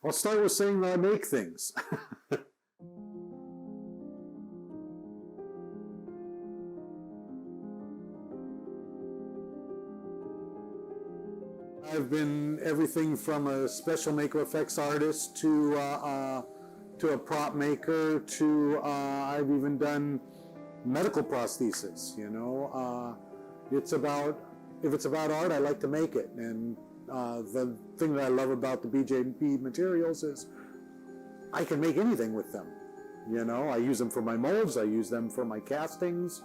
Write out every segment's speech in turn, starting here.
I'll start with saying that I make things. I've been everything from a special maker effects artist to a prop maker to I've even done medical prosthesis. You know, it's about, if it's about art, I like to make it. And the thing that I love about the BJB materials is I can make anything with them. You know, I use them for my molds, I use them for my castings.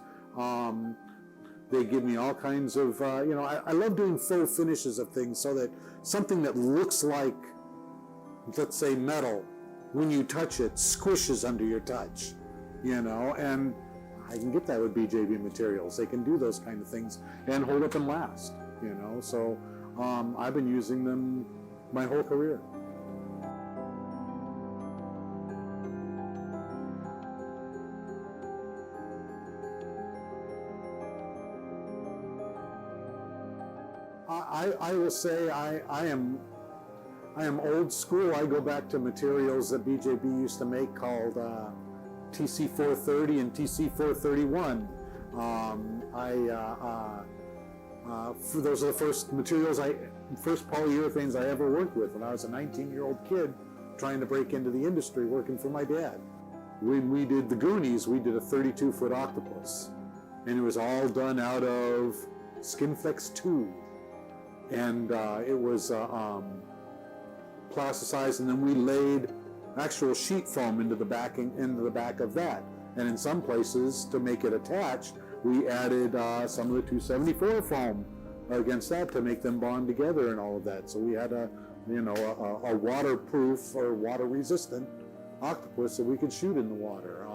They give me all kinds of, you know, I love doing full finishes of things so that something that looks like, let's say, metal, when you touch it, squishes under your touch, you know, and I can get that with BJB materials. They can do those kind of things and hold up and last, you know, so I've been using them my whole career. I will say I am old school. I go back to materials that BJB used to make called TC430 and TC431. Those are the first materials, first polyurethanes I ever worked with when I was a 19-year-old kid trying to break into the industry working for my dad. When we did the Goonies, we did a 32-foot octopus, and it was all done out of Skinflex 2. And it was plasticized, and then we laid actual sheet foam into the back of that. And in some places, to make it attach, we added some of the 274 foam against that to make them bond together and all of that. So we had a waterproof or water-resistant octopus that we could shoot in the water.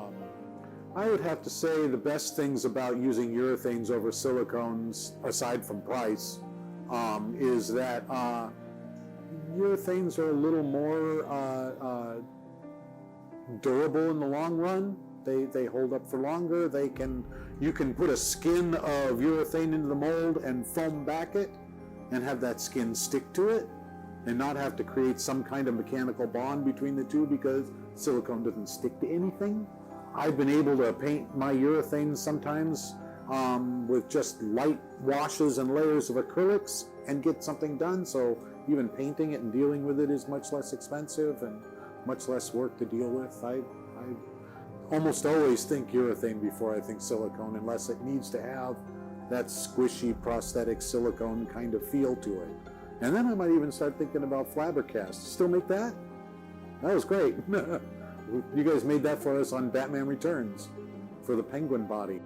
I would have to say the best things about using urethanes over silicones, aside from price, is that urethanes are a little more durable in the long run. They hold up for longer. You can put a skin of urethane into the mold and foam back it and have that skin stick to it and not have to create some kind of mechanical bond between the two because silicone doesn't stick to anything. I've been able to paint my urethanes sometimes with just light washes and layers of acrylics and get something done. So even painting it and dealing with it is much less expensive and much less work to deal with. I almost always think urethane before I think silicone, unless it needs to have that squishy prosthetic silicone kind of feel to it. And then I might even start thinking about Flabbercast. Still make that? That was great. You guys made that for us on Batman Returns for the penguin body.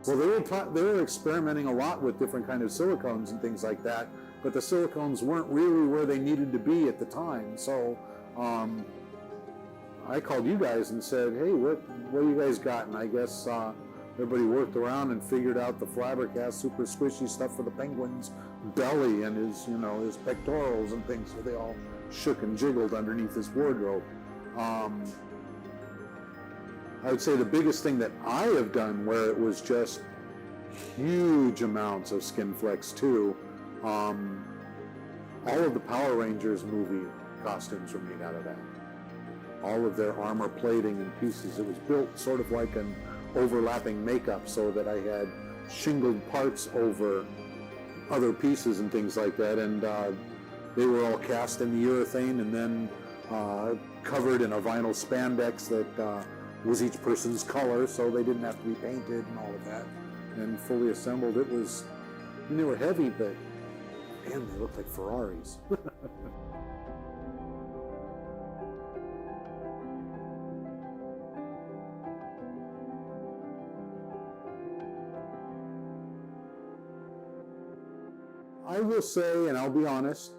Well, they were experimenting a lot with different kind of silicones and things like that, but the silicones weren't really where they needed to be at the time. So I called you guys and said, hey, what do you guys got? And I guess everybody worked around and figured out the Flabbercast super squishy stuff for the penguin's belly and his pectorals and things, so they all shook and jiggled underneath his wardrobe. I would say the biggest thing that I have done where it was just huge amounts of Skinflex 2, all of the Power Rangers movie costumes were made out of that. All of their armor plating and pieces. It was built sort of like an overlapping makeup so that I had shingled parts over other pieces and things like that. And they were all cast in the urethane and then covered in a vinyl spandex that was each person's color, so they didn't have to be painted and all of that. And fully assembled, it was, they were heavy, but man, they looked like Ferraris. I will say, and I'll be honest,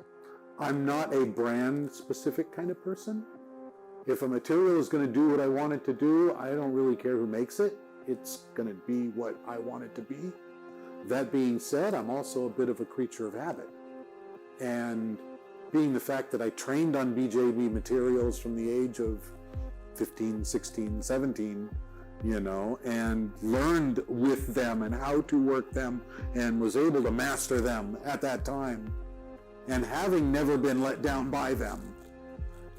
I'm not a brand specific kind of person. If a material is going to do what I want it to do, I don't really care who makes it. It's going to be what I want it to be. That being said, I'm also a bit of a creature of habit. And being the fact that I trained on BJB materials from the age of 15, 16, 17, and learned with them and how to work them and was able to master them at that time, and having never been let down by them,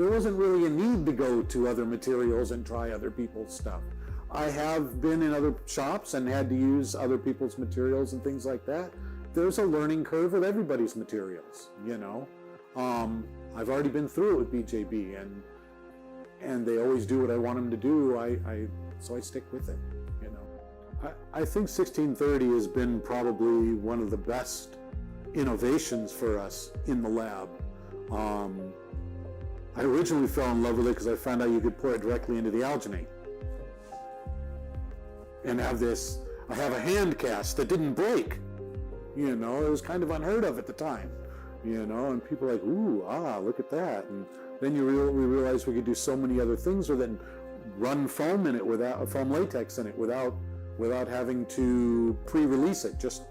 there wasn't really a need to go to other materials and try other people's stuff. I have been in other shops and had to use other people's materials and things like that. There's a learning curve with everybody's materials, you know. I've already been through it with BJB, and they always do what I want them to do. So I stick with it, you know. I think 1630 has been probably one of the best innovations for us in the lab. I originally fell in love with it because I found out you could pour it directly into the alginate. And I have a hand cast that didn't break. You know, it was kind of unheard of at the time. You know, and people are like, ooh, look at that. And then we realized we could do so many other things with it, and run foam in it foam latex in it without having to pre-release it. Just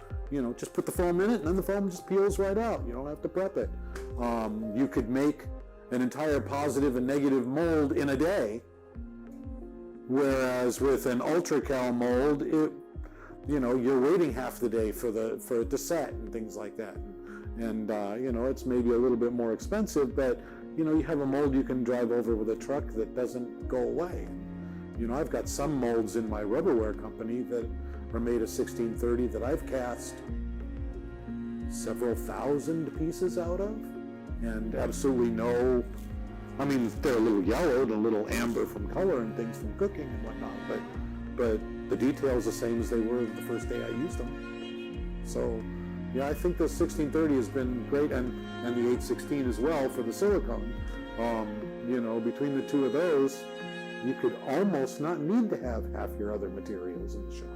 put the foam in it, and then the foam just peels right out. You don't have to prep it. You could make an entire positive and negative mold in a day, whereas with an ultra-cal mold, you're waiting half the day for it to set and things like that. And it's maybe a little bit more expensive, but you have a mold you can drive over with a truck that doesn't go away. I've got some molds in my rubberware company that are made of 1630 that I've cast several thousand pieces out of, and absolutely no, they're a little yellowed, a little amber from color and things from cooking and whatnot, but the detail's the same as they were the first day I used them. So yeah, I think the 1630 has been great, and the 816 as well for the silicone. Between the two of those, you could almost not need to have half your other materials in the shop.